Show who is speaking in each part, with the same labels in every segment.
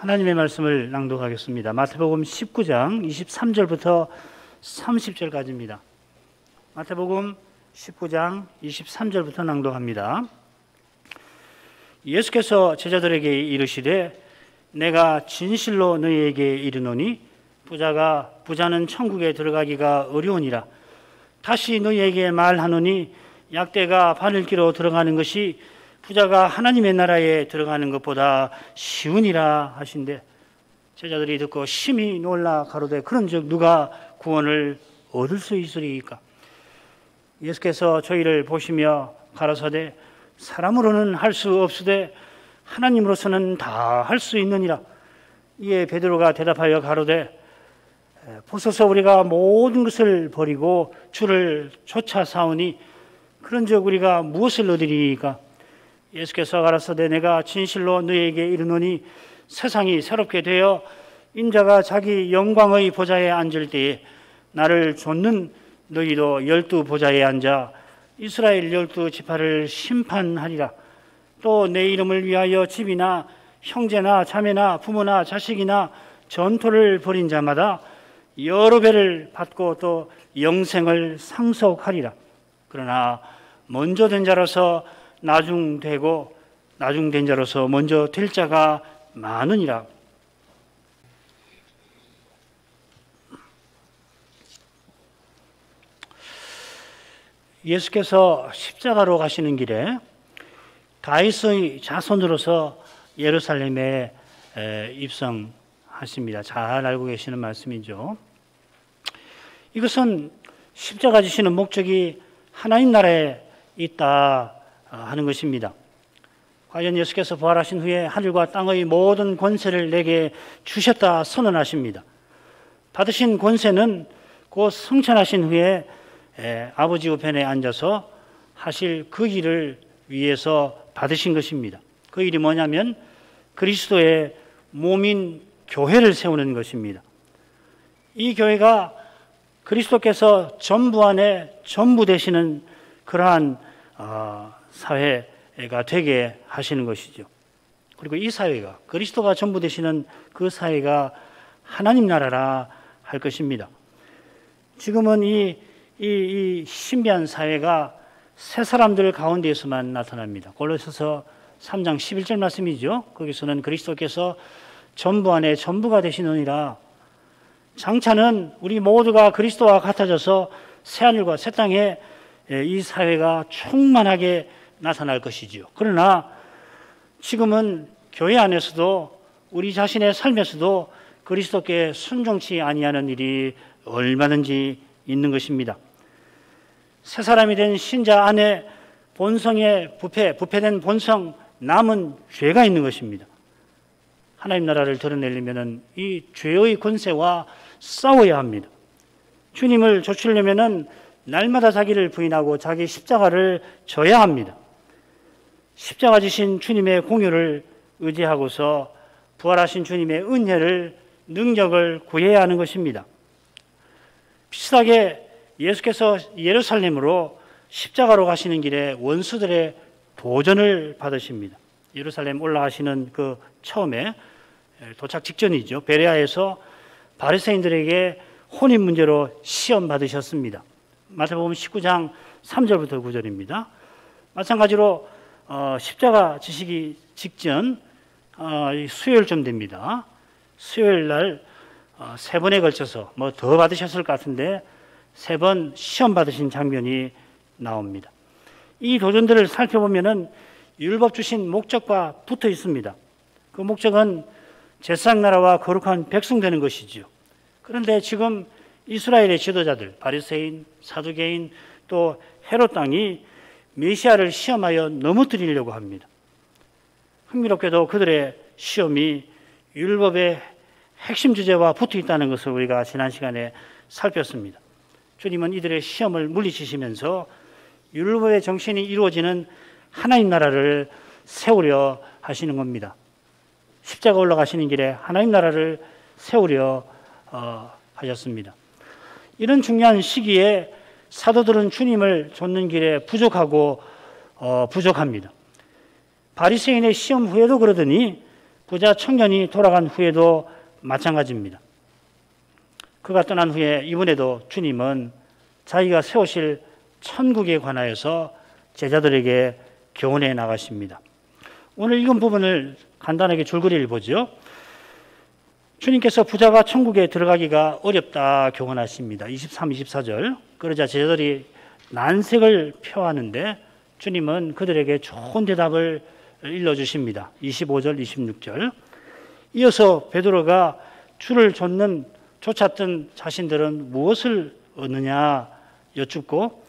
Speaker 1: 하나님의 말씀을 낭독하겠습니다. 마태복음 19장 23절부터 30절까지입니다. 마태복음 19장 23절부터 낭독합니다. 예수께서 제자들에게 이르시되 내가 진실로 너희에게 이르노니 부자는 천국에 들어가기가 어려우니라. 다시 너희에게 말하노니 약대가 바늘기로 들어가는 것이 부자가 하나님의 나라에 들어가는 것보다 쉬우니라 하신대. 제자들이 듣고 심히 놀라 가로되 그런즉 누가 구원을 얻을 수 있으리이까? 예수께서 저희를 보시며 가라사대 사람으로는 할 수 없으되 하나님으로서는 다 할 수 있느니라. 이에 베드로가 대답하여 가로되 보소서 우리가 모든 것을 버리고 주를 쫓아 사오니 그런즉 우리가 무엇을 얻으리이까? 예수께서 가라사대 내가 진실로 너희에게 이르노니 세상이 새롭게 되어 인자가 자기 영광의 보좌에 앉을 때에 나를 좇는 너희도 12 보좌에 앉아 이스라엘 12 지파를 심판하리라. 또 내 이름을 위하여 집이나 형제나 자매나 부모나 자식이나 전토를 벌인 자마다 여러 배를 받고 또 영생을 상속하리라. 그러나 먼저 된 자로서 나중된 자로서 먼저 될 자가 많으니라. 예수께서 십자가로 가시는 길에 다윗의 자손으로서 예루살렘에 입성하십니다. 잘 알고 계시는 말씀이죠. 이것은 십자가 지시는 목적이 하나님 나라에 있다 하는 것입니다. 과연 예수께서 부활하신 후에 하늘과 땅의 모든 권세를 내게 주셨다 선언하십니다. 받으신 권세는 곧 승천하신 후에 아버지 우편에 앉아서 하실 그 일을 위해서 받으신 것입니다. 그 일이 뭐냐면 그리스도의 몸인 교회를 세우는 것입니다. 이 교회가 그리스도께서 전부 안에 전부 되시는 그러한 사회가 되게 하시는 것이죠. 그리고 이 사회가 그리스도가 전부 되시는 그 사회가 하나님 나라라 할 것입니다. 지금은 이 신비한 사회가 새 사람들 가운데에서만 나타납니다. 골로새서 3장 11절 말씀이죠. 거기서는 그리스도께서 전부 안에 전부가 되시느니라. 장차는 우리 모두가 그리스도와 같아져서 새하늘과 새 땅에 이 사회가 충만하게 나타날 것이지요. 그러나 지금은 교회 안에서도 우리 자신의 삶에서도 그리스도께 순종치 아니하는 일이 얼마든지 있는 것입니다. 새 사람이 된 신자 안에 본성의 부패된 본성, 남은 죄가 있는 것입니다. 하나님 나라를 드러내려면 이 죄의 권세와 싸워야 합니다. 주님을 좇으려면 날마다 자기를 부인하고 자기 십자가를 져야 합니다. 십자가 지신 주님의 공유를 의지하고서 부활하신 주님의 은혜를, 능력을 구해야 하는 것입니다. 비슷하게 예수께서 예루살렘으로 십자가로 가시는 길에 원수들의 도전을 받으십니다. 예루살렘 올라가시는 그 처음에 도착 직전이죠. 베레아에서 바리새인들에게 혼인 문제로 시험 받으셨습니다. 마태복음 19장 3절부터 9절입니다. 마찬가지로 십자가 지시기 직전 수요일쯤 됩니다. 수요일 날 3번에 걸쳐서 뭐 더 받으셨을 것 같은데 3번 시험 받으신 장면이 나옵니다. 이 도전들을 살펴보면은 율법 주신 목적과 붙어 있습니다. 그 목적은 제사장 나라와 거룩한 백성 되는 것이지요. 그런데 지금 이스라엘의 지도자들, 바리새인, 사두개인, 또 헤롯 왕이 메시아를 시험하여 넘어뜨리려고 합니다. 흥미롭게도 그들의 시험이 율법의 핵심 주제와 붙어 있다는 것을 우리가 지난 시간에 살폈습니다. 주님은 이들의 시험을 물리치시면서 율법의 정신이 이루어지는 하나님 나라를 세우려 하시는 겁니다. 십자가 올라가시는 길에 하나님 나라를 세우려 하셨습니다. 이런 중요한 시기에 사도들은 주님을 좇는 길에 부족합니다. 바리새인의 시험 후에도 그러더니 부자 청년이 돌아간 후에도 마찬가지입니다. 그가 떠난 후에 이번에도 주님은 자기가 세우실 천국에 관하여서 제자들에게 교훈해 나가십니다. 오늘 읽은 부분을 간단하게 줄거리를 보죠. 주님께서 부자가 천국에 들어가기가 어렵다 교훈하십니다. 23, 24절. 그러자 제자들이 난색을 표하는데 주님은 그들에게 좋은 대답을 일러주십니다. 25절, 26절. 이어서 베드로가 주를 쫓았던 자신들은 무엇을 얻느냐 여쭙고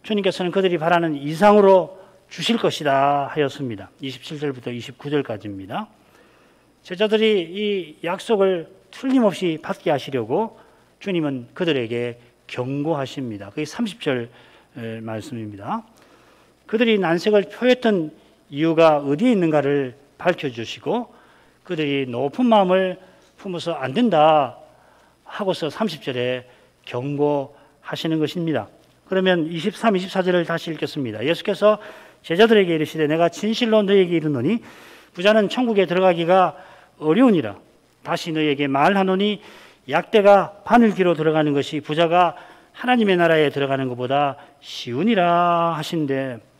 Speaker 1: 주님께서는 그들이 바라는 이상으로 주실 것이다 하였습니다. 27절부터 29절까지입니다. 제자들이 이 약속을 틀림없이 받게 하시려고 주님은 그들에게 경고하십니다. 그게 30절 말씀입니다. 그들이 난색을 표했던 이유가 어디에 있는가를 밝혀주시고 그들이 높은 마음을 품어서 안 된다 하고서 30절에 경고하시는 것입니다. 그러면 23, 24절을 다시 읽겠습니다. 예수께서 제자들에게 이르시되 내가 진실로 너희에게 이르노니 부자는 천국에 들어가기가 어려우니라. 다시 너희에게 말하노니 약대가 바늘기로 들어가는 것이 부자가 하나님의 나라에 들어가는 것보다 쉬우니라 하신데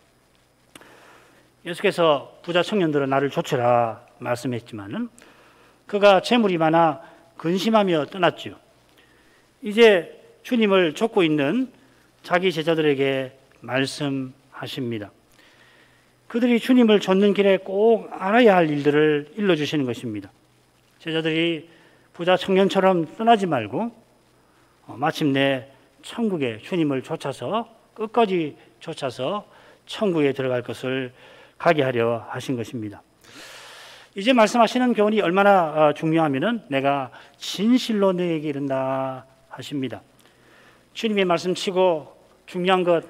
Speaker 1: 예수께서 부자 청년들은 나를 좇으라 말씀했지만은 그가 재물이 많아 근심하며 떠났죠. 이제 주님을 좇고 있는 자기 제자들에게 말씀하십니다. 그들이 주님을 좇는 길에 꼭 알아야 할 일들을 일러주시는 것입니다. 제자들이 부자 청년처럼 떠나지 말고 마침내 천국에 주님을 끝까지 쫓아서 천국에 들어갈 것을 가게 하려 하신 것입니다. 이제 말씀하시는 교훈이 얼마나 중요하면은 내가 진실로 너에게 이른다 하십니다. 주님의 말씀치고 중요한 것,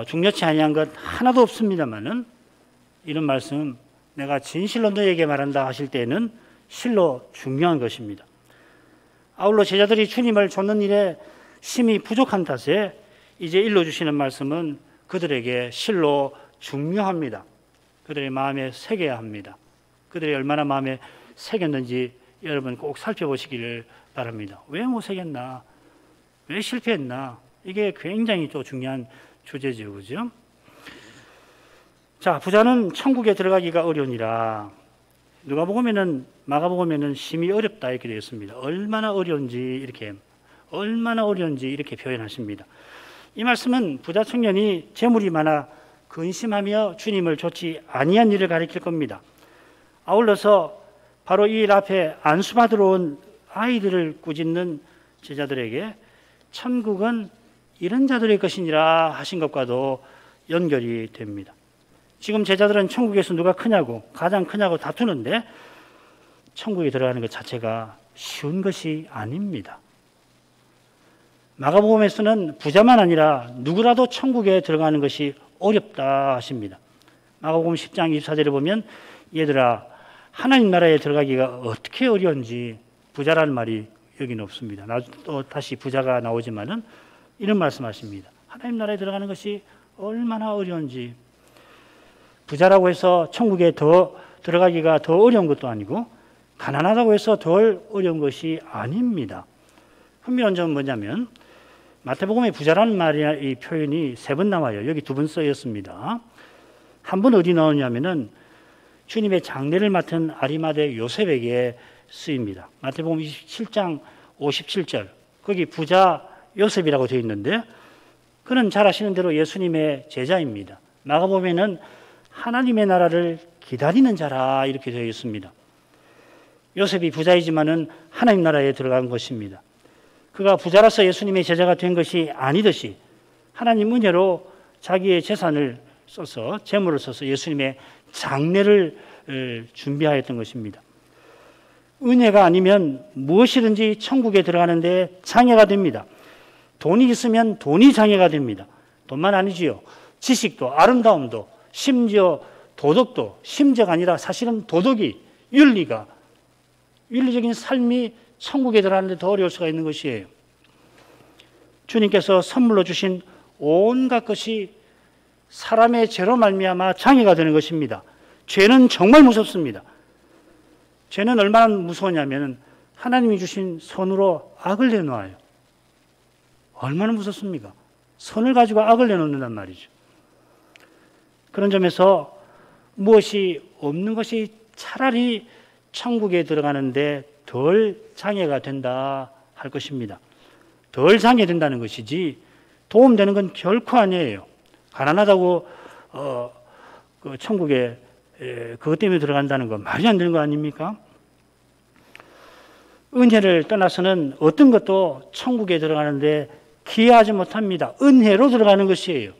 Speaker 1: 중요치 아니한 것 하나도 없습니다만은 이런 말씀 내가 진실로 너에게 말한다 하실 때에는 실로 중요한 것입니다. 아울러 제자들이 주님을 좇는 일에 힘이 부족한 탓에 이제 일러주시는 말씀은 그들에게 실로 중요합니다. 그들의 마음에 새겨야 합니다. 그들이 얼마나 마음에 새겼는지 여러분 꼭 살펴보시기를 바랍니다. 왜 못 새겼나? 왜 실패했나? 이게 굉장히 또 중요한 주제죠. 그죠? 자, 부자는 천국에 들어가기가 어려우니라. 마가복음에는 심히 어렵다 이렇게 되어 있습니다. 얼마나 어려운지 이렇게 표현하십니다. 이 말씀은 부자 청년이 재물이 많아 근심하며 주님을 좇지 아니한 일을 가리킬 겁니다. 아울러서 바로 이 일 앞에 안수받으러 온 아이들을 꾸짖는 제자들에게 천국은 이런 자들의 것이니라 하신 것과도 연결이 됩니다. 지금 제자들은 천국에서 누가 크냐고 가장 크냐고 다투는데 천국에 들어가는 것 자체가 쉬운 것이 아닙니다. 마가복음에서는 부자만 아니라 누구라도 천국에 들어가는 것이 어렵다 하십니다. 마가복음 10장 24절에 보면 얘들아 하나님 나라에 들어가기가 어떻게 어려운지 부자라는 말이 여기는 없습니다. 또 다시 부자가 나오지만은 이런 말씀하십니다. 하나님 나라에 들어가는 것이 얼마나 어려운지 부자라고 해서 천국에 들어가기가 더 어려운 것도 아니고 가난하다고 해서 덜 어려운 것이 아닙니다. 흥미로운 점은 뭐냐면 마태복음에 부자라는 이 표현이 3번 나와요. 여기 2번 쓰였습니다. 한 번 어디 나오냐면은 주님의 장례를 맡은 아리마대 요셉에게 쓰입니다. 마태복음 27장 57절 거기 부자 요셉이라고 되어 있는데 그는 잘 아시는 대로 예수님의 제자입니다. 마가복음에는 하나님의 나라를 기다리는 자라 이렇게 되어 있습니다. 요셉이 부자이지만은 하나님 나라에 들어간 것입니다. 그가 부자라서 예수님의 제자가 된 것이 아니듯이 하나님 은혜로 자기의 재산을 써서 재물을 써서 예수님의 장례를 준비하였던 것입니다. 은혜가 아니면 무엇이든지 천국에 들어가는데 장애가 됩니다. 돈이 있으면 돈이 장애가 됩니다. 돈만 아니지요. 지식도 아름다움도 심지어 도덕도 심지어가 아니라 사실은 도덕이 윤리적인 삶이 천국에 들어가는데 더 어려울 수가 있는 것이에요. 주님께서 선물로 주신 온갖 것이 사람의 죄로 말미암아 장애가 되는 것입니다. 죄는 정말 무섭습니다. 죄는 얼마나 무서우냐면 하나님이 주신 손으로 악을 내놓아요. 얼마나 무섭습니까? 손을 가지고 악을 내놓는단 말이죠. 그런 점에서 무엇이 없는 것이 차라리 천국에 들어가는데 덜 장애가 된다 할 것입니다. 덜 장애된다는 것이지 도움되는 건 결코 아니에요. 가난하다고 그 천국에 그것 때문에 들어간다는 건 말이 안 되는 거 아닙니까? 은혜를 떠나서는 어떤 것도 천국에 들어가는데 기여하지 못합니다. 은혜로 들어가는 것이에요.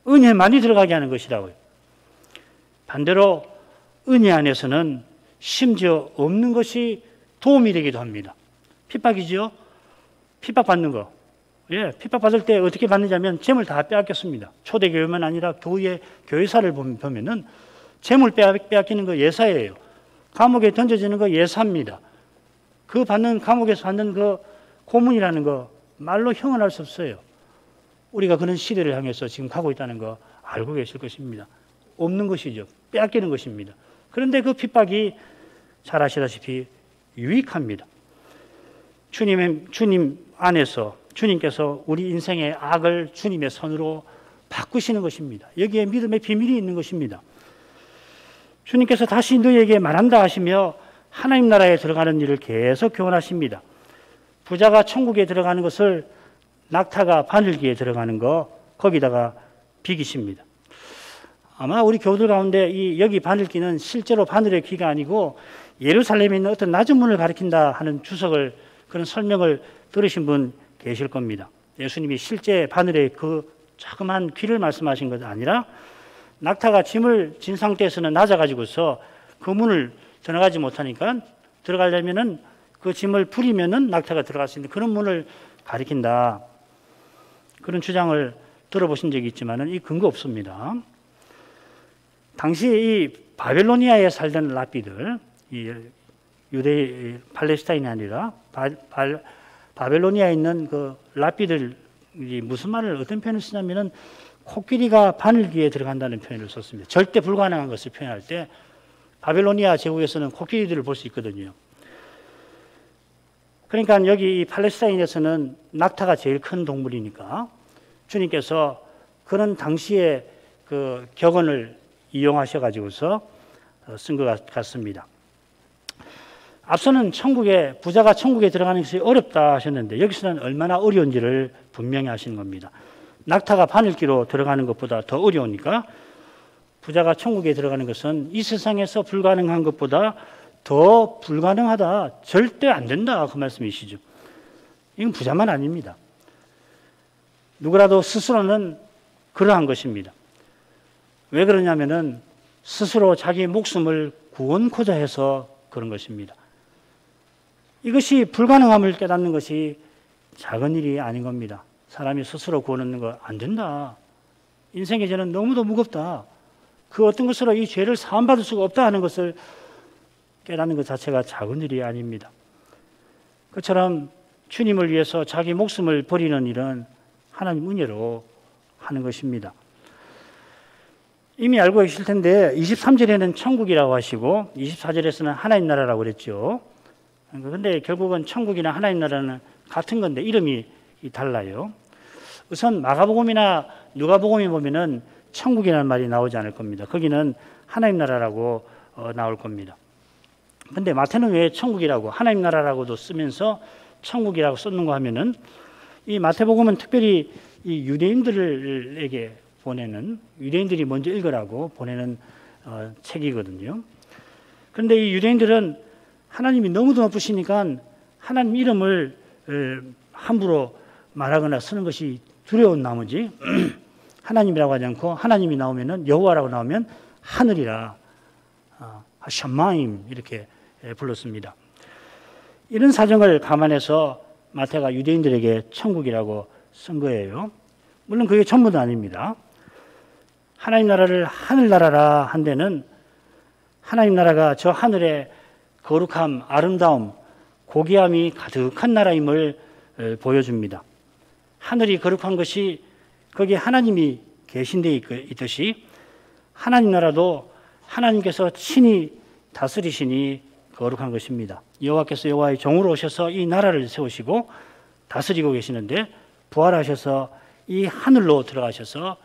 Speaker 1: 은혜만이 들어가게 하는 것이라고요. 반대로 은혜 안에서는 심지어 없는 것이 도움이 되기도 합니다. 핍박이죠. 핍박받는 거. 예, 핍박받을 때 어떻게 받느냐면 재물 다 빼앗겼습니다. 초대교회만 아니라 교회사를 보면은 재물 빼앗기는 거 예사예요. 감옥에 던져지는 거 예사입니다. 그 받는 감옥에서 받는 그 고문이라는 거 말로 형언할 수 없어요. 우리가 그런 시대를 향해서 지금 가고 있다는 거 알고 계실 것입니다. 없는 것이죠. 빼앗기는 것입니다. 그런데 그 핍박이 잘 아시다시피 유익합니다. 주님 안에서 주님께서 우리 인생의 악을 주님의 손으로 바꾸시는 것입니다. 여기에 믿음의 비밀이 있는 것입니다. 주님께서 다시 너희에게 말한다 하시며 하나님 나라에 들어가는 일을 계속 교훈하십니다. 부자가 천국에 들어가는 것을 낙타가 바늘기에 들어가는 거 거기다가 비기십니다. 아마 우리 교우들 가운데 여기 바늘기는 실제로 바늘의 귀가 아니고 예루살렘에 있는 어떤 낮은 문을 가리킨다 하는 주석을 그런 설명을 들으신 분 계실 겁니다. 예수님이 실제 바늘의 그 자그마한 귀를 말씀하신 것이 아니라 낙타가 짐을 진 상태에서는 낮아가지고서 그 문을 들어가지 못하니까 들어가려면은 그 짐을 부리면은 낙타가 들어갈 수 있는 그런 문을 가리킨다. 그런 주장을 들어보신 적이 있지만은 이 근거 없습니다. 당시 이 바벨로니아에 살던 랍비들, 이 유대 팔레스타인이 아니라 바벨로니아에 있는 그 랍비들이 무슨 말을 어떤 표현을 쓰냐면은 코끼리가 바늘귀에 들어간다는 표현을 썼습니다. 절대 불가능한 것을 표현할 때 바벨로니아 제국에서는 코끼리들을 볼 수 있거든요. 그러니까 여기 이 팔레스타인에서는 낙타가 제일 큰 동물이니까 주님께서 그런 당시의 그 격언을 이용하셔가지고서 쓴 것 같습니다. 앞서는 부자가 천국에 들어가는 것이 어렵다 하셨는데 여기서는 얼마나 어려운지를 분명히 하시는 겁니다. 낙타가 바늘기로 들어가는 것보다 더 어려우니까 부자가 천국에 들어가는 것은 이 세상에서 불가능한 것보다 더 불가능하다. 절대 안 된다. 그 말씀이시죠. 이건 부자만 아닙니다. 누구라도 스스로는 그러한 것입니다. 왜 그러냐면은 스스로 자기 목숨을 구원코자 해서 그런 것입니다. 이것이 불가능함을 깨닫는 것이 작은 일이 아닌 겁니다. 사람이 스스로 구원 얻는 거 안 된다. 인생의 죄는 너무도 무겁다. 그 어떤 것으로 이 죄를 사함받을 수가 없다 하는 것을 깨닫는 것 자체가 작은 일이 아닙니다. 그처럼 주님을 위해서 자기 목숨을 버리는 일은 하나님 은혜로 하는 것입니다. 이미 알고 계실 텐데 23절에는 천국이라고 하시고 24절에서는 하나님 나라라고 그랬죠. 그런데 결국은 천국이나 하나님 나라는 같은 건데 이름이 달라요. 우선 마가복음이나 누가복음에 보면은 천국이라는 말이 나오지 않을 겁니다. 거기는 하나님 나라라고 나올 겁니다. 그런데 마태는 왜 천국이라고 하나님 나라라고도 쓰면서 천국이라고 썼는가 하면은 이 마태복음은 특별히 이 유대인들에게 보내는 유대인들이 먼저 읽으라고 보내는 책이거든요. 그런데 이 유대인들은 하나님이 너무도 높으시니까 하나님 이름을 함부로 말하거나 쓰는 것이 두려운 나머지 하나님이라고 하지 않고 하나님이 나오면은 여호와라고 나오면 하늘이라 샤마임 이렇게 불렀습니다. 이런 사정을 감안해서 마태가 유대인들에게 천국이라고 쓴 거예요. 물론 그게 전부는 아닙니다. 하나님 나라를 하늘나라라 한 데는 하나님 나라가 저 하늘의 거룩함, 아름다움, 고귀함이 가득한 나라임을 보여줍니다. 하늘이 거룩한 것이 거기에 하나님이 계신 데 있듯이 하나님 나라도 하나님께서 친히 다스리시니 거룩한 것입니다. 여호와께서 여호와의 종으로 오셔서 이 나라를 세우시고 다스리고 계시는데 부활하셔서 이 하늘로 들어가셔서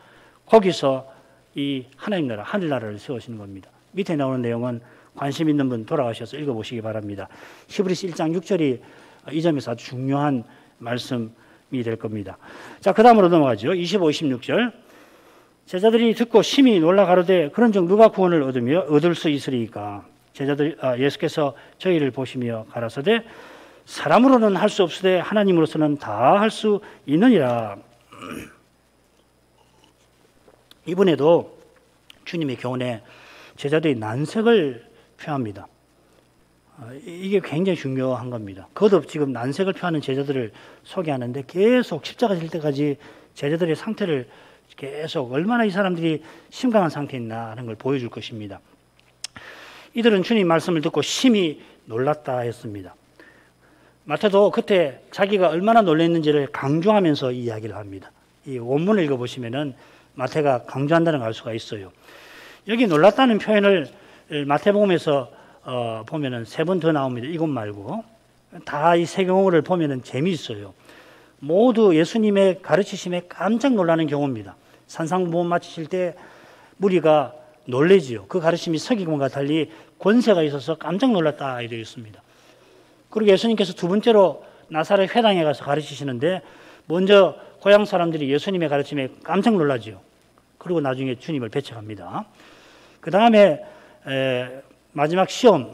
Speaker 1: 거기서 이 하나님 나라, 하늘나라를 세우시는 겁니다. 밑에 나오는 내용은 관심 있는 분 돌아가셔서 읽어보시기 바랍니다. 히브리서 1장 6절이 이 점에서 아주 중요한 말씀이 될 겁니다. 자, 그 다음으로 넘어가죠. 25, 26절. 제자들이 듣고 심히 놀라 가로되 그런즉 누가 구원을 얻을 수 있으리까? 예수께서 저희를 보시며 가라사대 사람으로는 할 수 없으되 하나님으로서는 다 할 수 있느니라. 이번에도 주님의 교훈에 제자들이 난색을 표합니다. 이게 굉장히 중요한 겁니다. 거듭 지금 난색을 표하는 제자들을 소개하는데 계속 십자가 질 때까지 제자들의 상태를 계속 얼마나 이 사람들이 심각한 상태에 있나 하는 걸 보여줄 것입니다. 이들은 주님 말씀을 듣고 심히 놀랐다 했습니다. 마태도 그때 자기가 얼마나 놀랐는지를 강조하면서 이야기를 합니다. 이 원문을 읽어보시면은 마태가 강조한다는 걸 알 수가 있어요. 여기 놀랐다는 표현을 마태복음에서 보면은 3번 더 나옵니다. 이것 말고 다 이 세 경우를 보면은 재미있어요. 모두 예수님의 가르치심에 깜짝 놀라는 경우입니다. 산상보험 마치실 때 무리가 놀래지요. 그 가르침이 서기관과 달리 권세가 있어서 깜짝 놀랐다 되어 있습니다. 그리고 예수님께서 두 번째로 나사렛 회당에 가서 가르치시는데 먼저 고향 사람들이 예수님의 가르침에 깜짝 놀라지요. 그리고 나중에 주님을 배척합니다. 그 다음에 마지막 시험이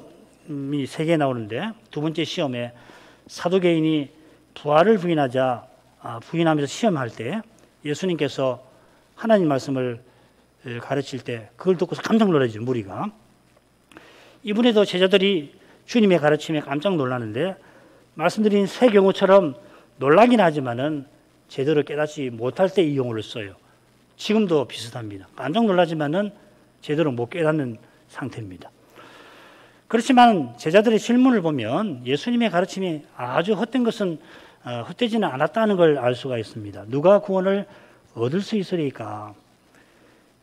Speaker 1: 3개 나오는데 두 번째 시험에 사두개인이 부활을 부인하면서 시험할 때 예수님께서 하나님 말씀을 가르칠 때 그걸 듣고서 깜짝 놀라죠, 무리가. 이번에도 제자들이 주님의 가르침에 깜짝 놀라는데 말씀드린 세 경우처럼 놀라긴 하지만은 제대로 깨닫지 못할 때 이 용어를 써요. 지금도 비슷합니다. 깜짝 놀라지만은 제대로 못 깨닫는 상태입니다. 그렇지만 제자들의 질문을 보면 예수님의 가르침이 아주 헛되지는 않았다는 걸 알 수가 있습니다. 누가 구원을 얻을 수 있으리까?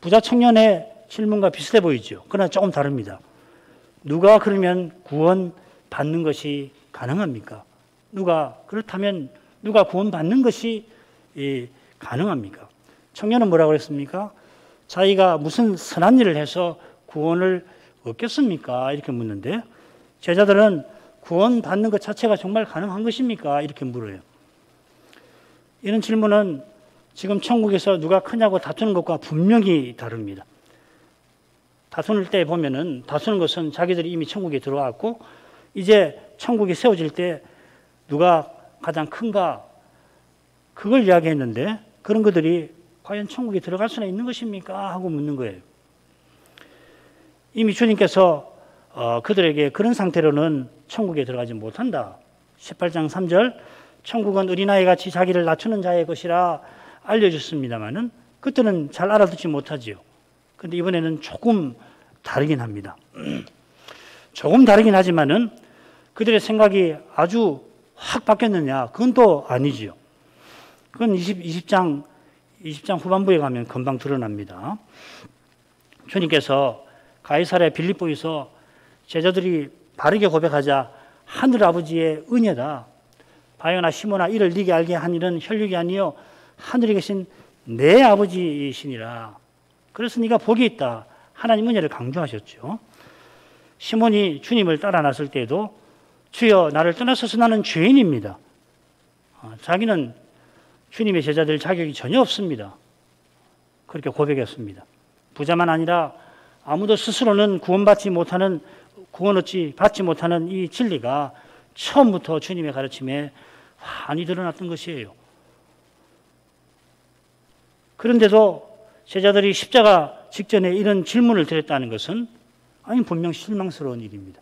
Speaker 1: 부자 청년의 질문과 비슷해 보이죠. 그러나 조금 다릅니다. 누가 그러면 구원 받는 것이 가능합니까? 그렇다면 누가 구원 받는 것이 가능합니까? 청년은 뭐라고 그랬습니까? 자기가 무슨 선한 일을 해서 구원을 얻겠습니까? 이렇게 묻는데 제자들은 구원 받는 것 자체가 정말 가능한 것입니까? 이렇게 물어요. 이런 질문은 지금 천국에서 누가 크냐고 다투는 것과 분명히 다릅니다. 다투는 때 보면은 다투는 것은 자기들이 이미 천국에 들어왔고 이제 천국이 세워질 때 누가 가장 큰가 그걸 이야기했는데 그런 것들이 과연 천국에 들어갈 수는 있는 것입니까? 하고 묻는 거예요. 이미 주님께서 그들에게 그런 상태로는 천국에 들어가지 못한다. 18장 3절 천국은 어린아이 같이 자기를 낮추는 자의 것이라 알려줬습니다마는 그때는 잘 알아듣지 못하지요. 그런데 이번에는 조금 다르긴 합니다. 조금 다르긴 하지만은 그들의 생각이 아주 확 바뀌었느냐? 그건 또 아니지요. 그건 20장 후반부에 가면 금방 드러납니다. 주님께서 가이사랴 빌립보에서 제자들이 바르게 고백하자 하늘 아버지의 은혜다. 바요나 시모나 이를 네게 알게 한 일은 혈육이 아니요 하늘에 계신 내 아버지이시니라. 그래서 네가 복이 있다. 하나님 은혜를 강조하셨죠. 시몬이 주님을 따라 나설 때에도 주여 나를 떠나서서 나는 죄인입니다. 자기는 주님의 제자들 자격이 전혀 없습니다. 그렇게 고백했습니다. 부자만 아니라 아무도 스스로는 구원 받지 못하는 이 진리가 처음부터 주님의 가르침에 환히 드러났던 것이에요. 그런데도 제자들이 십자가 직전에 이런 질문을 드렸다는 것은 분명 실망스러운 일입니다.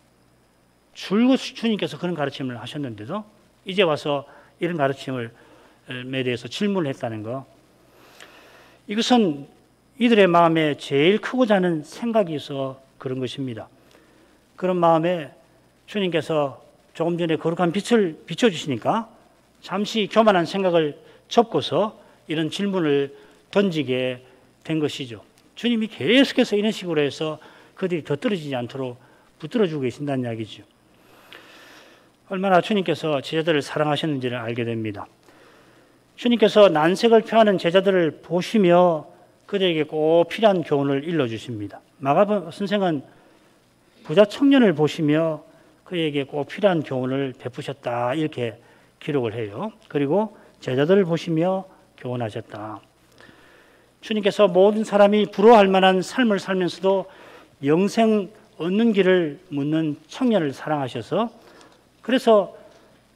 Speaker 1: 줄곧 주님께서 그런 가르침을 하셨는데도 이제 와서 이런 가르침에 대해서 질문을 했다는 거, 이것은 이들의 마음에 제일 크고자 하는 생각이 있어 그런 것입니다. 그런 마음에 주님께서 조금 전에 거룩한 빛을 비춰주시니까 잠시 교만한 생각을 접고서 이런 질문을 던지게 된 것이죠. 주님이 계속해서 이런 식으로 해서 그들이 더 떨어지지 않도록 붙들어주고 계신다는 이야기죠. 얼마나 주님께서 제자들을 사랑하셨는지를 알게 됩니다. 주님께서 난색을 표하는 제자들을 보시며 그들에게 꼭 필요한 교훈을 일러주십니다. 마가 선생은 부자 청년을 보시며 그에게 꼭 필요한 교훈을 베푸셨다 이렇게 기록을 해요. 그리고 제자들을 보시며 교훈하셨다. 주님께서 모든 사람이 부러워할 만한 삶을 살면서도 영생 얻는 길을 묻는 청년을 사랑하셔서 그래서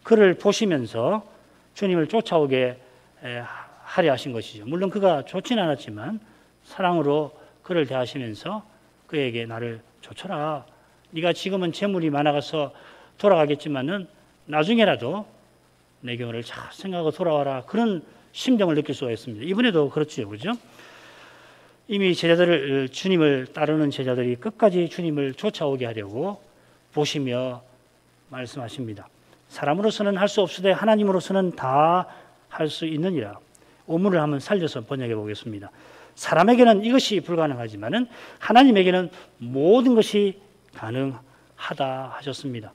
Speaker 1: 그를 보시면서 주님을 쫓아오게 하려 하신 것이죠. 물론 그가 좋지는 않았지만 사랑으로 그를 대하시면서 그에게 나를 쫓아라. 네가 지금은 재물이 많아가서 돌아가겠지만은 나중에라도 내 경우를 잘 생각하고 돌아와라. 그런 심정을 느낄 수가 있습니다. 이번에도 그렇죠. 그죠? 이미 주님을 따르는 제자들이 끝까지 주님을 쫓아오게 하려고 보시며 말씀하십니다. 사람으로서는 할 수 없으되 하나님으로서는 다 할 수 있느니라. 오문을 한번 살려서 번역해 보겠습니다. 사람에게는 이것이 불가능하지만은 하나님에게는 모든 것이 가능하다 하셨습니다.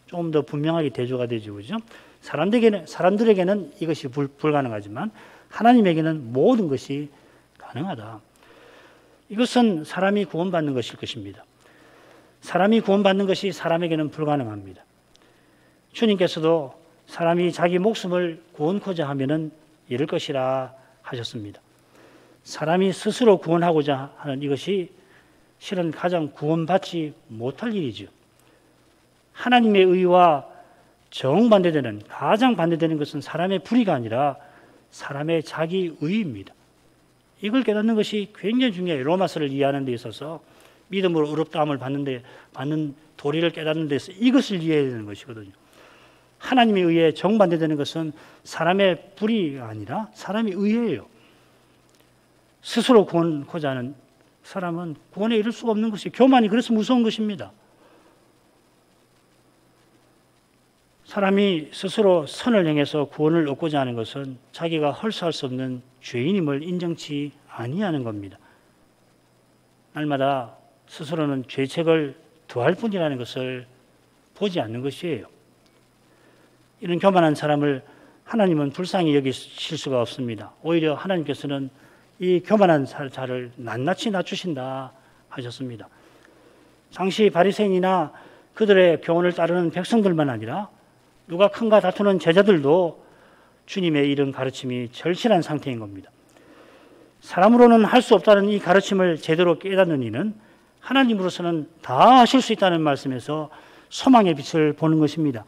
Speaker 1: 조금 더 분명하게 대조가 되죠. 그죠? 사람들에게는 이것이 불가능하지만 하나님에게는 모든 것이 가능하다. 이것은 사람이 구원받는 것일 것입니다. 사람이 구원받는 것이 사람에게는 불가능합니다. 주님께서도 사람이 자기 목숨을 구원코자 하면은 이럴 것이라 하셨습니다. 사람이 스스로 구원하고자 하는 이것이 실은 가장 구원받지 못할 일이죠. 하나님의 의와 정반대되는, 가장 반대되는 것은 사람의 불의가 아니라 사람의 자기 의입니다. 이걸 깨닫는 것이 굉장히 중요해요. 로마서를 이해하는 데 있어서 믿음으로 의롭다함을 받는 도리를 깨닫는 데서 이것을 이해해야 되는 것이거든요. 하나님의 의에 정반대되는 것은 사람의 불의가 아니라 사람의 의예요. 스스로 구원하고자 하는 사람은 구원에 이를 수가 없는 것이 교만이 그래서 무서운 것입니다. 사람이 스스로 선을 행해서 구원을 얻고자 하는 것은 자기가 헐수할 수 없는 죄인임을 인정치 아니하는 겁니다. 날마다 스스로는 죄책을 더할 뿐이라는 것을 보지 않는 것이에요. 이런 교만한 사람을 하나님은 불쌍히 여기실 수가 없습니다. 오히려 하나님께서는 이 교만한 자를 낱낱이 낮추신다 하셨습니다. 당시 바리새인이나 그들의 교훈을 따르는 백성들만 아니라 누가 큰가 다투는 제자들도 주님의 이런 가르침이 절실한 상태인 겁니다. 사람으로는 할 수 없다는 이 가르침을 제대로 깨닫는 이는 하나님으로서는 다 하실 수 있다는 말씀에서 소망의 빛을 보는 것입니다.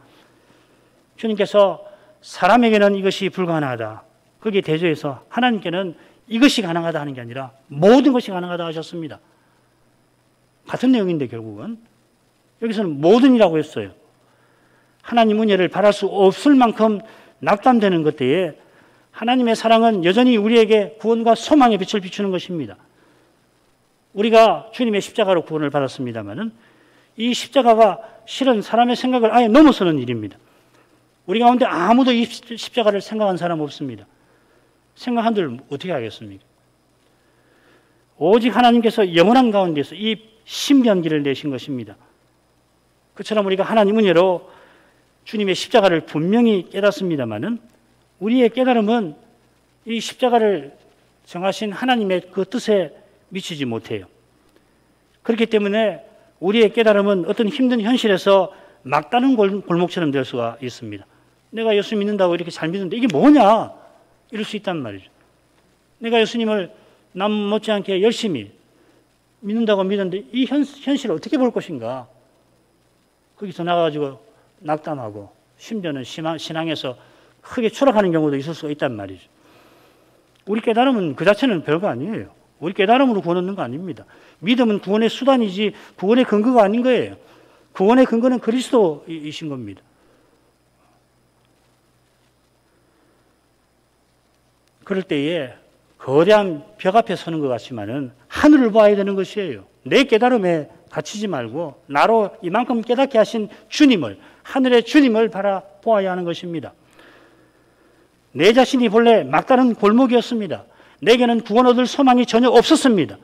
Speaker 1: 주님께서 사람에게는 이것이 불가능하다. 거기에 대조해서 하나님께는 이것이 가능하다 하는 게 아니라 모든 것이 가능하다 하셨습니다. 같은 내용인데 결국은 여기서는 모든이라고 했어요. 하나님 은혜를 바랄 수 없을 만큼 낙담되는 것들에 하나님의 사랑은 여전히 우리에게 구원과 소망의 빛을 비추는 것입니다. 우리가 주님의 십자가로 구원을 받았습니다마는 이 십자가가 실은 사람의 생각을 아예 넘어서는 일입니다. 우리 가운데 아무도 이 십자가를 생각한 사람 없습니다. 생각한들 어떻게 하겠습니까? 오직 하나님께서 영원한 가운데서 이 신비한 내신 것입니다. 그처럼 우리가 하나님 은혜로 주님의 십자가를 분명히 깨닫습니다마는 우리의 깨달음은 이 십자가를 정하신 하나님의 그 뜻에 미치지 못해요. 그렇기 때문에 우리의 깨달음은 어떤 힘든 현실에서 막다른 골목처럼 될 수가 있습니다. 내가 예수 믿는다고 이렇게 잘 믿는데 이게 뭐냐? 이럴 수 있단 말이죠. 내가 예수님을 남 못지않게 열심히 믿는다고 믿는데 이 현실을 어떻게 볼 것인가? 거기서 나가가지고 낙담하고 심지어는 신앙에서 크게 추락하는 경우도 있을 수가 있단 말이죠. 우리 깨달음은 그 자체는 별거 아니에요. 우리 깨달음으로 구원 얻는 거 아닙니다. 믿음은 구원의 수단이지 구원의 근거가 아닌 거예요. 구원의 근거는 그리스도이신 겁니다. 그럴 때에 거대한 벽 앞에 서는 것 같지만은 하늘을 봐야 되는 것이에요. 내 깨달음에 갇히지 말고 나로 이만큼 깨닫게 하신 주님을, 하늘의 주님을 바라보아야 하는 것입니다. 내 자신이 본래 막다른 골목이었습니다. 내게는 구원 얻을 소망이 전혀 없었습니다.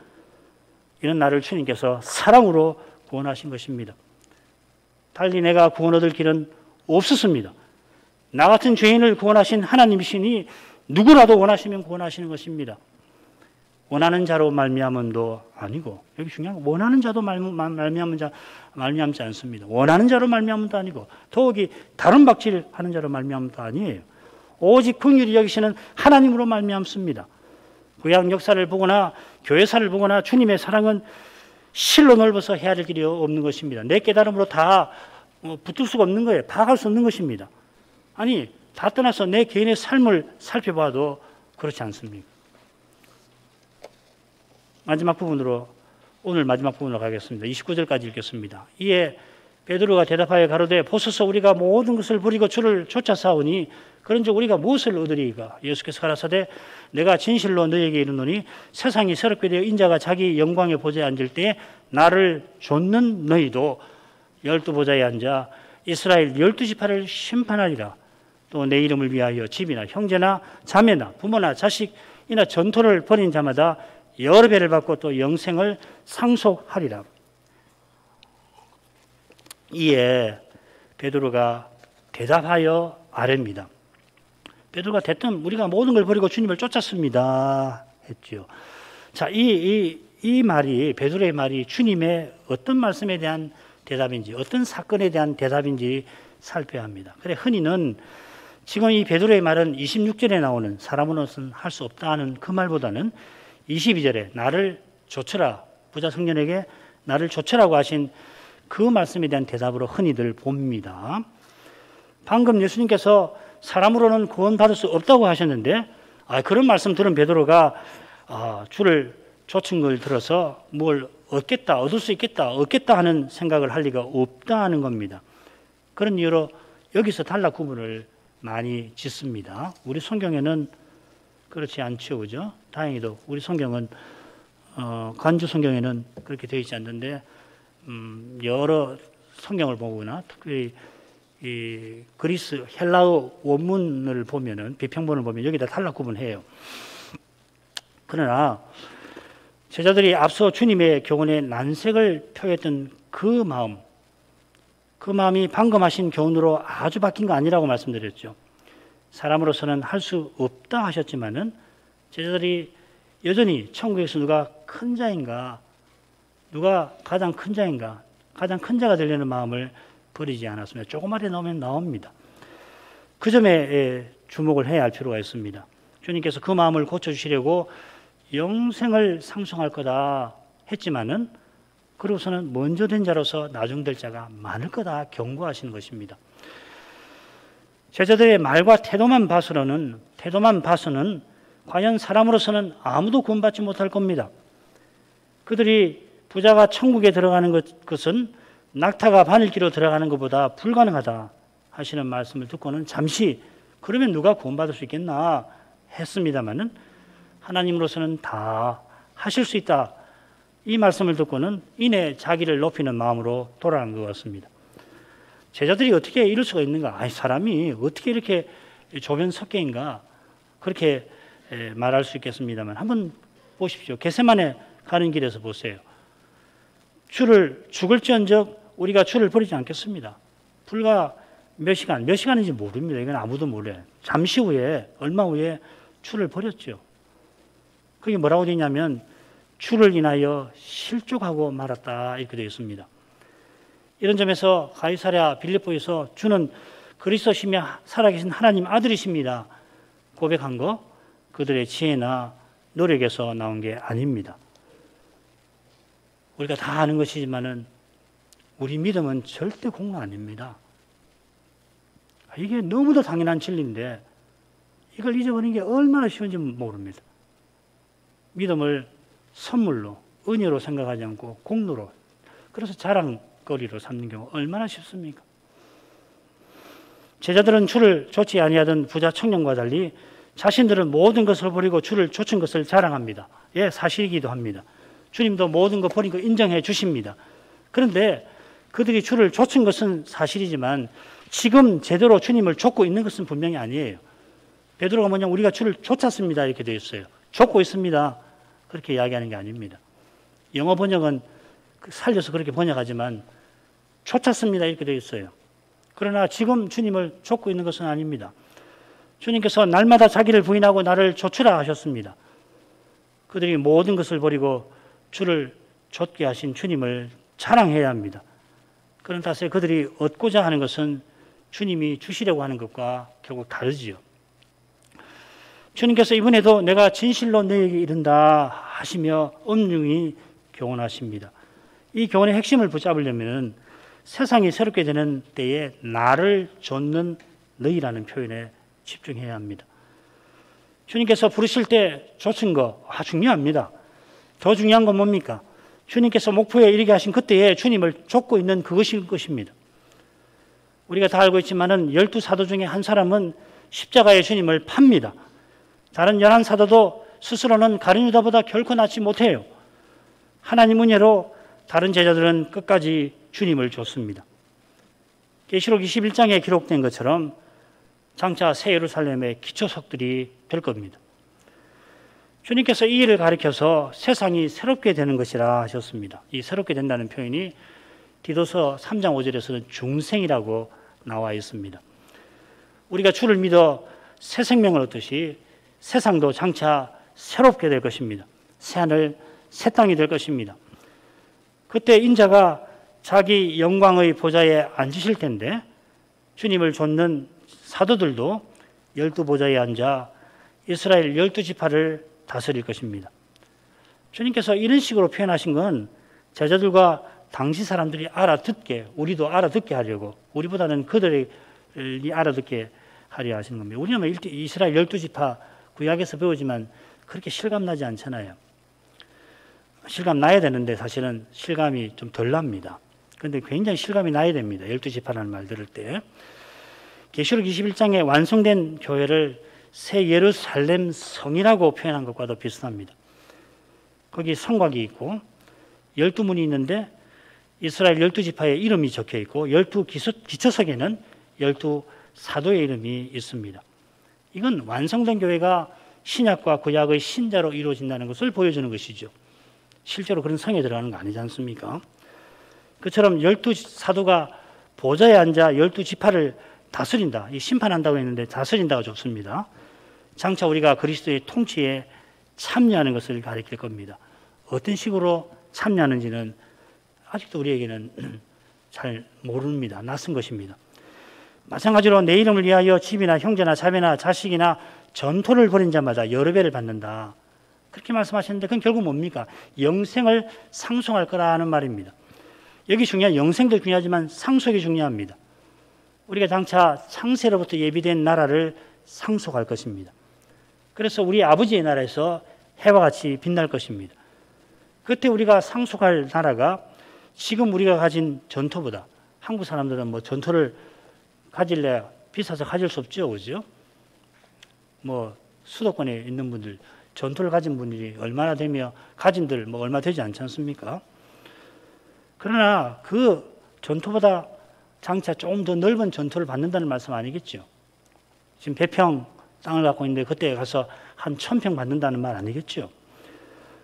Speaker 1: 이런 나를 주님께서 사랑으로 구원하신 것입니다. 달리 내가 구원 얻을 길은 없었습니다. 나 같은 죄인을 구원하신 하나님이시니 누구라도 원하시면 구원하시는 것입니다. 원하는 자로 말미암음도 아니고, 여기 중요한 건 원하는 자도 말미암지 않습니다. 원하는 자로 말미암음도 아니고, 더욱이 다른 박질하는 자로 말미암음도 아니에요. 오직 긍휼히 여기시는 하나님으로 말미암습니다. 구약 역사를 보거나 교회사를 보거나 주님의 사랑은 실로 넓어서 헤아릴 길이 없는 것입니다. 내 깨달음으로 다 붙을 수가 없는 거예요. 파악할 수 없는 것입니다. 아니, 다 떠나서 내 개인의 삶을 살펴봐도 그렇지 않습니까? 오늘 마지막 부분으로 가겠습니다. 29절까지 읽겠습니다. 이에 베드로가 대답하여 가로되 보소서 우리가 모든 것을 버리고 주를 쫓아사오니 그런즉 우리가 무엇을 얻으리이까? 예수께서 가라사대 내가 진실로 너에게 이르노니 세상이 새롭게 되어 인자가 자기 영광의 보좌에 앉을 때에 나를 좇는 너희도 12보좌에 앉아 이스라엘 12지파를 심판하리라. 또 내 이름을 위하여 집이나 형제나 자매나 부모나 자식이나 전토를 벌인 자마다 여러 배를 받고 또 영생을 상속하리라. 이에 베드로가 대답하여 아뢰입니다. 베드로가 대뜸 우리가 모든 걸 버리고 주님을 쫓았습니다 했죠. 자, 이 말이, 베드로의 말이 주님의 어떤 말씀에 대한 대답인지, 어떤 사건에 대한 대답인지 살펴야 합니다. 그래, 흔히는 지금 이 베드로의 말은 26절에 나오는 사람으로서는 할 수 없다 하는 그 말보다는 22절에 나를 좇으라, 부자 청년에게 나를 좇으라고 하신 그 말씀에 대한 대답으로 흔히들 봅니다. 방금 예수님께서 사람으로는 구원받을 수 없다고 하셨는데 그런 말씀 들은 베드로가 주를 좇은 걸 들어서 뭘 얻겠다, 얻을 수 있겠다, 얻겠다 하는 생각을 할 리가 없다 하는 겁니다. 그런 이유로 여기서 단락 구분을 많이 짓습니다. 우리 성경에는 그렇지 않죠, 그죠? 다행히도 우리 성경은 간주 성경에는 그렇게 되어 있지 않는데 여러 성경을 보거나 특히 이 그리스 헬라어 원문을 보면은 비평본을 보면 여기다 단락 구분해요. 그러나 제자들이 앞서 주님의 교훈에 난색을 표했던 그 마음이 방금 하신 교훈으로 아주 바뀐 거 아니라고 말씀드렸죠. 사람으로서는 할 수 없다 하셨지만은 제자들이 여전히 천국에서 누가 큰 자인가, 누가 가장 큰 자인가, 가장 큰 자가 되려는 마음을 버리지 않았습니다. 조그마하게 나오면 나옵니다. 그 점에 주목을 해야 할 필요가 있습니다. 주님께서 그 마음을 고쳐주시려고 영생을 상속할 거다 했지만은 그러고서는 먼저 된 자로서 나중될 자가 많을 거다 경고하시는 것입니다. 제자들의 말과 태도만 봐서는 과연 사람으로서는 아무도 구원받지 못할 겁니다. 그들이 부자가 천국에 들어가는 것은 낙타가 바늘기로 들어가는 것보다 불가능하다 하시는 말씀을 듣고는 잠시 그러면 누가 구원받을 수 있겠나 했습니다마는 하나님으로서는 다 하실 수 있다. 이 말씀을 듣고는 이내 자기를 높이는 마음으로 돌아간 것 같습니다. 제자들이 어떻게 이럴 수가 있는가? 사람이 어떻게 이렇게 조변석계인가? 그렇게 말할 수 있겠습니다만 한번 보십시오. 겟세마네 가는 길에서 보세요. 죽을지언정 우리가 주를 버리지 않겠습니다. 불과 몇 시간인지 모릅니다. 이건 아무도 몰라요. 잠시 후에, 얼마 후에 주를 버렸죠. 그게 뭐라고 되어 있냐면 주를 인하여 실족하고 말았다 이렇게 되어 있습니다. 이런 점에서 가이사랴 빌립보에서 주는 그리스도시며 살아계신 하나님 아들이십니다 고백한 거 그들의 지혜나 노력에서 나온 게 아닙니다. 우리가 다 아는 것이지만은 우리 믿음은 절대 공로 아닙니다. 이게 너무도 당연한 진리인데 이걸 잊어버리는 게 얼마나 쉬운지 모릅니다. 믿음을 선물로, 은혜로 생각하지 않고 공로로, 그래서 자랑거리로 삼는 경우 얼마나 쉽습니까? 제자들은 주를 좇지 아니하던 부자 청년과 달리 자신들은 모든 것을 버리고 주를 좇은 것을 자랑합니다. 예, 사실이기도 합니다. 주님도 모든 거 버린 거 인정해 주십니다. 그런데 그들이 주를 좇은 것은 사실이지만 지금 제대로 주님을 좇고 있는 것은 분명히 아니에요. 베드로가 뭐냐, 우리가 주를 좇았습니다 이렇게 되어 있어요. 좇고 있습니다 그렇게 이야기하는 게 아닙니다. 영어 번역은 살려서 그렇게 번역하지만 쫓았습니다 이렇게 되어 있어요. 그러나 지금 주님을 좇고 있는 것은 아닙니다. 주님께서 날마다 자기를 부인하고 나를 좇으라 하셨습니다. 그들이 모든 것을 버리고 주를 좇게 하신 주님을 자랑해야 합니다. 그런 탓에 그들이 얻고자 하는 것은 주님이 주시려고 하는 것과 결국 다르지요. 주님께서 이번에도 내가 진실로 너에게 이른다 하시며 엄중히 교훈하십니다. 이 교훈의 핵심을 붙잡으려면 세상이 새롭게 되는 때에 나를 좇는 너희라는 표현에 집중해야 합니다. 주님께서 부르실 때 좇은 거 중요합니다. 더 중요한 건 뭡니까? 주님께서 목표에 이르게 하신 그때에 주님을 좇고 있는 그것일 것입니다. 우리가 다 알고 있지만은 12사도 중에 한 사람은 십자가에 주님을 팝니다. 다른 11사도도 스스로는 가룟 유다보다 결코 낫지 못해요. 하나님 은혜로 다른 제자들은 끝까지 주님을 좇습니다. 계시록 21장에 기록된 것처럼 장차 새 예루살렘의 기초석들이 될 겁니다. 주님께서 이 일을 가리켜서 세상이 새롭게 되는 것이라 하셨습니다. 이 새롭게 된다는 표현이 디도서 3장 5절에서는 중생이라고 나와 있습니다. 우리가 주를 믿어 새 생명을 얻듯이 세상도 장차 새롭게 될 것입니다. 새하늘 새 땅이 될 것입니다. 그때 인자가 자기 영광의 보좌에 앉으실 텐데 주님을 좇는 사도들도 12보좌에 앉아 이스라엘 12지파를 다스릴 것입니다. 주님께서 이런 식으로 표현하신 건 제자들과 당시 사람들이 알아듣게, 우리도 알아듣게 하려고, 우리보다는 그들이 알아듣게 하려 하시는 겁니다. 우리는 이스라엘 12지파 구약에서 배우지만 그렇게 실감나지 않잖아요. 실감 나야 되는데 사실은 실감이 좀 덜 납니다. 그런데 굉장히 실감이 나야 됩니다. 12지파라는 말 들을 때. 계시록 21장에 완성된 교회를 새 예루살렘 성이라고 표현한 것과도 비슷합니다. 거기 성곽이 있고 12문이 있는데 이스라엘 12지파의 이름이 적혀 있고 12기초석에는 12사도의 이름이 있습니다. 이건 완성된 교회가 신약과 구약의 신자로 이루어진다는 것을 보여주는 것이죠. 실제로 그런 성에 들어가는 거 아니지 않습니까? 그처럼 12사도가 보좌에 앉아 12지파를 다스린다. 이 심판한다고 했는데 다스린다고 적습니다. 장차 우리가 그리스도의 통치에 참여하는 것을 가리킬 겁니다. 어떤 식으로 참여하는지는 아직도 우리에게는 잘 모릅니다. 낯선 것입니다. 마찬가지로 내 이름을 위하여 집이나 형제나 자매나 자식이나 전토를 벌인 자마다 여러 배를 받는다. 그렇게 말씀하셨는데 그건 결국 뭡니까? 영생을 상속할 거라는 말입니다. 여기 중요한 영생도 중요하지만 상속이 중요합니다. 우리가 장차 창세로부터 예비된 나라를 상속할 것입니다. 그래서 우리 아버지의 나라에서 해와 같이 빛날 것입니다. 그때 우리가 상속할 나라가 지금 우리가 가진 전토보다, 한국 사람들은 뭐 전토를 가질래 비싸서 가질 수 없죠, 그죠? 뭐 수도권에 있는 분들, 전토를 가진 분들이 얼마나 되며 가진들 뭐 얼마 되지 않지 않습니까? 그러나 그 전토보다 장차 조금 더 넓은 전토를 받는다는 말씀 아니겠죠? 지금 100평 땅을 갖고 있는데 그때 가서 한 1000평 받는다는 말 아니겠죠?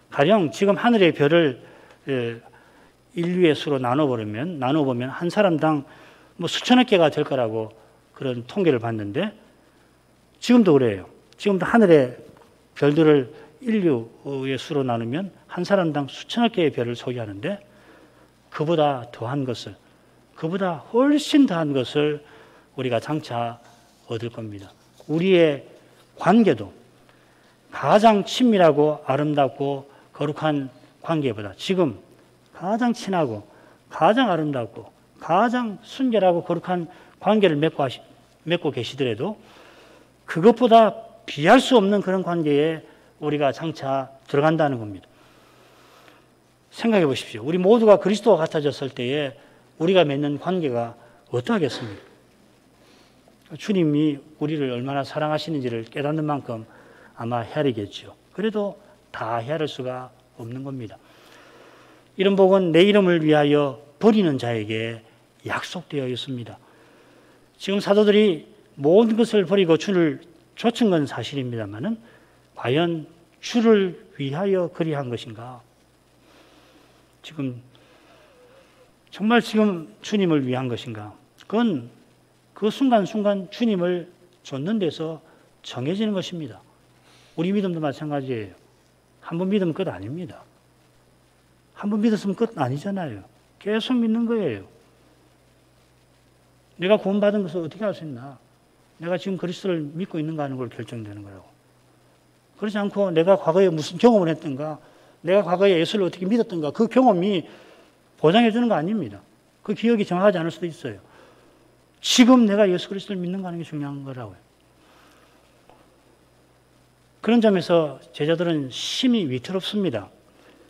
Speaker 1: 가령 지금 하늘의 별을 인류의 수로 나눠보면 한 사람당 뭐 수천억 개가 될 거라고 그런 통계를 봤는데 지금도 그래요. 지금도 하늘의 별들을 인류의 수로 나누면 한 사람당 수천억 개의 별을 소유하는데 그보다 더한 것을, 그보다 훨씬 더한 것을 우리가 장차 얻을 겁니다. 우리의 관계도 가장 친밀하고 아름답고 거룩한 관계보다 지금 가장 친하고 가장 아름답고 가장 순결하고 거룩한 관계를 맺고 계시더라도 그것보다 비할 수 없는 그런 관계에 우리가 장차 들어간다는 겁니다. 생각해 보십시오. 우리 모두가 그리스도와 같아졌을 때에 우리가 맺는 관계가 어떠하겠습니까? 주님이 우리를 얼마나 사랑하시는지를 깨닫는 만큼 아마 헤아리겠죠. 그래도 다 헤아릴 수가 없는 겁니다. 이런 복은 내 이름을 위하여 버리는 자에게 약속되어 있습니다. 지금 사도들이 모든 것을 버리고 주를 좇은 건 사실입니다만은 과연 주를 위하여 그리한 것인가? 지금 정말 지금 주님을 위한 것인가? 그건 그 순간순간 주님을 좇는 데서 정해지는 것입니다. 우리 믿음도 마찬가지예요. 한 번 믿으면 끝 아닙니다. 한 번 믿었으면 끝 아니잖아요. 계속 믿는 거예요. 내가 구원받은 것을 어떻게 알 수 있나? 내가 지금 그리스도를 믿고 있는가 하는 걸 결정되는 거라고. 그렇지 않고 내가 과거에 무슨 경험을 했던가, 내가 과거에 예수를 어떻게 믿었던가, 그 경험이 보장해 주는 거 아닙니다. 그 기억이 정확하지 않을 수도 있어요. 지금 내가 예수 그리스도를 믿는가 하는 게 중요한 거라고요. 그런 점에서 제자들은 심히 위태롭습니다.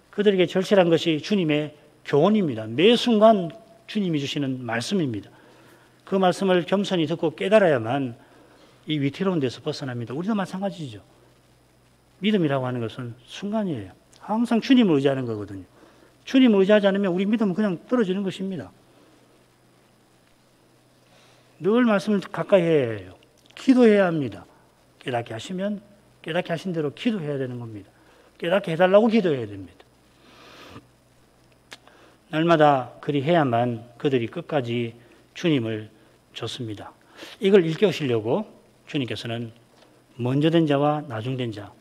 Speaker 1: 그들에게 절실한 것이 주님의 교훈입니다. 매 순간 주님이 주시는 말씀입니다. 그 말씀을 겸손히 듣고 깨달아야만 이 위태로운 데서 벗어납니다. 우리도 마찬가지죠. 믿음이라고 하는 것은 순간이에요. 항상 주님을 의지하는 거거든요. 주님을 의지하지 않으면 우리 믿음은 그냥 떨어지는 것입니다. 늘 말씀을 가까이 해야 해요. 기도해야 합니다. 깨닫게 하시면 깨닫게 하신 대로 기도해야 되는 겁니다. 깨닫게 해달라고 기도해야 됩니다. 날마다 그리 해야만 그들이 끝까지 주님을 좇습니다. 이걸 일깨우시려고 주님께서는 먼저 된 자와 나중된 자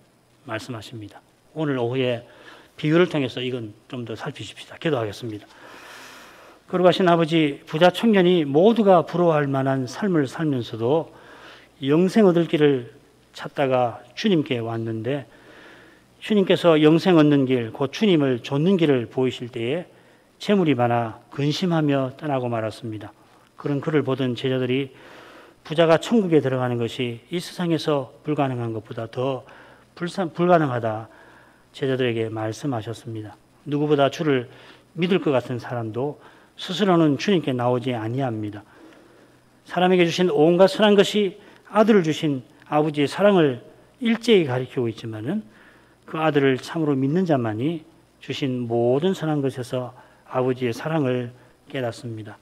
Speaker 1: 말씀하십니다. 오늘 오후에 비유를 통해서 이건 좀 더 살피십시다. 기도하겠습니다. 거룩하신 아버지, 부자 청년이 모두가 부러워할 만한 삶을 살면서도 영생 얻을 길을 찾다가 주님께 왔는데 주님께서 영생 얻는 길, 곧 주님을 좇는 길을 보이실 때에 재물이 많아 근심하며 떠나고 말았습니다. 그런 그를 보던 제자들이 부자가 천국에 들어가는 것이 이 세상에서 불가능한 것보다 더 불가능하다 제자들에게 말씀하셨습니다. 누구보다 주를 믿을 것 같은 사람도 스스로는 주님께 나오지 아니합니다. 사람에게 주신 온갖 선한 것이 아들을 주신 아버지의 사랑을 일제히 가리키고 있지만은 그 아들을 참으로 믿는 자만이 주신 모든 선한 것에서 아버지의 사랑을 깨닫습니다.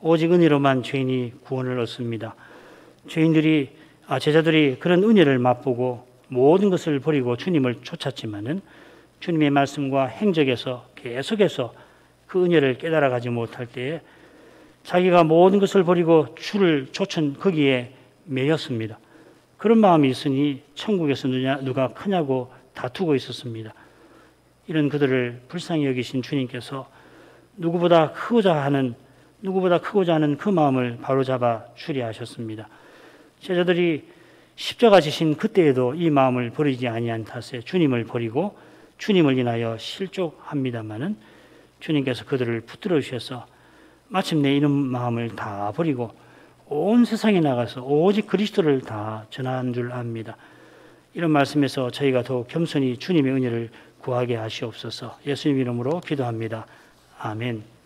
Speaker 1: 오직 은혜로만 죄인이 구원을 얻습니다. 제자들이 그런 은혜를 맛보고 모든 것을 버리고 주님을 쫓았지만은 주님의 말씀과 행적에서 계속해서 그 은혜를 깨달아가지 못할 때에 자기가 모든 것을 버리고 주를 쫓은 거기에 매였습니다. 그런 마음이 있으니 천국에서 누가 크냐고 다투고 있었습니다. 이런 그들을 불쌍히 여기신 주님께서 누구보다 크고자 하는 그 마음을 바로잡아 주리하셨습니다. 제자들이 십자가 지신 그때에도 이 마음을 버리지 아니한 탓에 주님을 버리고 주님을 인하여 실족합니다마는 주님께서 그들을 붙들어 주셔서 마침내 이런 마음을 다 버리고 온 세상에 나가서 오직 그리스도를 다 전한 줄 압니다. 이런 말씀에서 저희가 더욱 겸손히 주님의 은혜를 구하게 하시옵소서. 예수님 이름으로 기도합니다. 아멘.